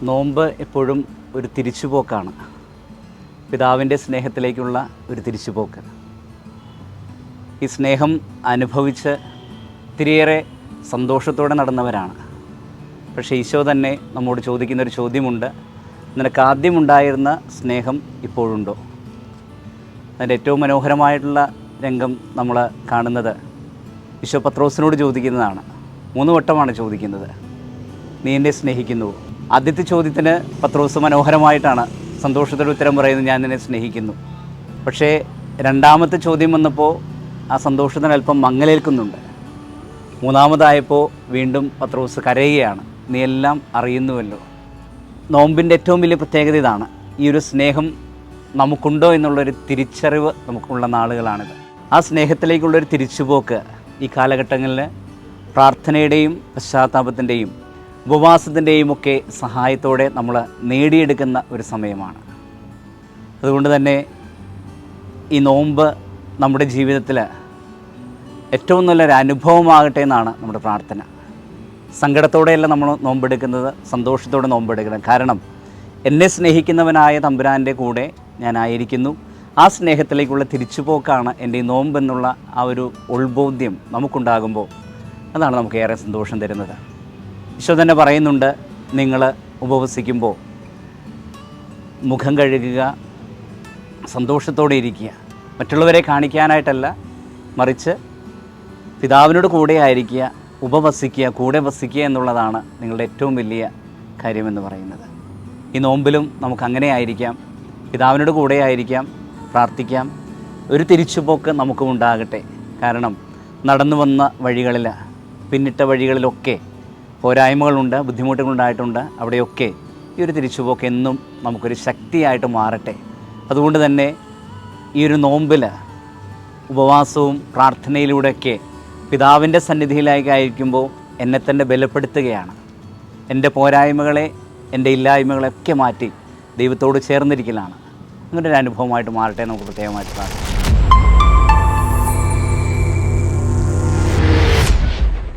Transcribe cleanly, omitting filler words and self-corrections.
നോമ്പ് എപ്പോഴും ഒരു തിരിച്ചുപോക്കാണ്. പിതാവിൻ്റെ സ്നേഹത്തിലേക്കുള്ള ഒരു തിരിച്ചുപോക്ക്. ഈ സ്നേഹം അനുഭവിച്ച് ഒത്തിരിയേറെ സന്തോഷത്തോടെ നടന്നവരാണ്. പക്ഷേ ഈശോ തന്നെ നമ്മോട് ചോദിക്കുന്നൊരു ചോദ്യമുണ്ട്: നിനക്ക് ആദ്യമുണ്ടായിരുന്ന സ്നേഹം ഇപ്പോഴുണ്ടോ? അതിൻ്റെ ഏറ്റവും മനോഹരമായിട്ടുള്ള രംഗം നമ്മൾ കാണുന്നത് ഈശോ പത്രോസിനോട് ചോദിക്കുന്നതാണ്. 3 വട്ടമാണ് ചോദിക്കുന്നത്, നീ എന്നെ സ്നേഹിക്കുന്നുവോ? ആദ്യത്തെ ചോദ്യത്തിന് പത്രോസ് മനോഹരമായിട്ടാണ് സന്തോഷത്തോടെ ഉത്തരം പറയുന്നത്, ഞാൻ നിന്നെ സ്നേഹിക്കുന്നു. പക്ഷേ രണ്ടാമത്തെ ചോദ്യം വന്നപ്പോൾ ആ സന്തോഷത്തിന് അല്പം മങ്ങലേൽക്കുന്നുണ്ട്. മൂന്നാമതായപ്പോൾ വീണ്ടും പത്രോസ് കരയുകയാണ്, നീ എല്ലാം അറിയുന്നുവല്ലോ. നോമ്പിൻ്റെ ഏറ്റവും വലിയ പ്രത്യേകത ഇതാണ്. ഈ ഒരു സ്നേഹം നമുക്കുണ്ടോ എന്നുള്ളൊരു തിരിച്ചറിവ് നമുക്കുള്ള നാളുകളാണിത്. ആ സ്നേഹത്തിലേക്കുള്ളൊരു തിരിച്ചുപോക്ക് ഈ കാലഘട്ടങ്ങളിൽ പ്രാർത്ഥനയുടെയും പശ്ചാത്താപത്തിൻ്റെയും ഉപവാസത്തിൻ്റെയും ഒക്കെ സഹായത്തോടെ നമ്മൾ നേടിയെടുക്കുന്ന ഒരു സമയമാണ്. അതുകൊണ്ട് തന്നെ ഈ നോമ്പ് നമ്മുടെ ജീവിതത്തിൽ ഏറ്റവും നല്ലൊരു അനുഭവമാകട്ടെ എന്നാണ് നമ്മുടെ പ്രാർത്ഥന. സങ്കടത്തോടെയല്ല നമ്മൾ നോമ്പെടുക്കുന്നത്, സന്തോഷത്തോടെ നോമ്പെടുക്കണം. കാരണം എന്നെ സ്നേഹിക്കുന്നവനായ തമ്പുരാൻ്റെ കൂടെ ഞാനായിരിക്കുന്നു. ആ സ്നേഹത്തിലേക്കുള്ള തിരിച്ചുപോക്കാണ് എൻ്റെ ഈ നോമ്പെന്നുള്ള ആ ഒരു ഉൾബോധ്യം നമുക്കുണ്ടാകുമ്പോൾ അതാണ് നമുക്ക് ഏറെ സന്തോഷം തരുന്നത്. ഈശോ തന്നെ പറയുന്നുണ്ട്, നിങ്ങൾ ഉപവസിക്കുമ്പോൾ മുഖം കഴുകുക, സന്തോഷത്തോടെ ഇരിക്കുക. മറ്റുള്ളവരെ കാണിക്കാനായിട്ടല്ല, മറിച്ച് പിതാവിനോട് കൂടെ ആയിരിക്കുക, ഉപവസിക്കുക, കൂടെ വസിക്കുക എന്നുള്ളതാണ് നിങ്ങളുടെ ഏറ്റവും വലിയ കാര്യമെന്ന് പറയുന്നത്. ഈ നോമ്പിലും നമുക്കങ്ങനെ ആയിരിക്കാം, പിതാവിനോട് കൂടെ ആയിരിക്കാം, പ്രാർത്ഥിക്കാം. ഒരു തിരിച്ചുപോക്ക് നമുക്കും ഉണ്ടാകട്ടെ. കാരണം നടന്നു വന്ന വഴികളിൽ, പിന്നിട്ട വഴികളിലൊക്കെ പോരായ്മകളുണ്ട്, ബുദ്ധിമുട്ടുകളുണ്ടായിട്ടുണ്ട്. അവിടെയൊക്കെ ഈ ഒരു തിരിച്ചുപോക്ക് എന്നും നമുക്കൊരു ശക്തിയായിട്ട് മാറട്ടെ. അതുകൊണ്ട് തന്നെ ഈ ഒരു നോമ്പിൽ ഉപവാസവും പ്രാർത്ഥനയിലൂടെയൊക്കെ പിതാവിൻ്റെ സന്നിധിയിലേക്കായിരിക്കുമ്പോൾ എന്നെ തന്നെ ബലപ്പെടുത്തുകയാണ്. എൻ്റെ പോരായ്മകളെ, എൻ്റെ ഇല്ലായ്മകളെയൊക്കെ മാറ്റി ദൈവത്തോട് ചേർന്നിരിക്കലാണ്. അങ്ങനെ ഒരു അനുഭവമായിട്ട് മാറട്ടെ നമുക്ക് പ്രത്യേകമായിട്ട് പ്രാർത്ഥിക്കാം.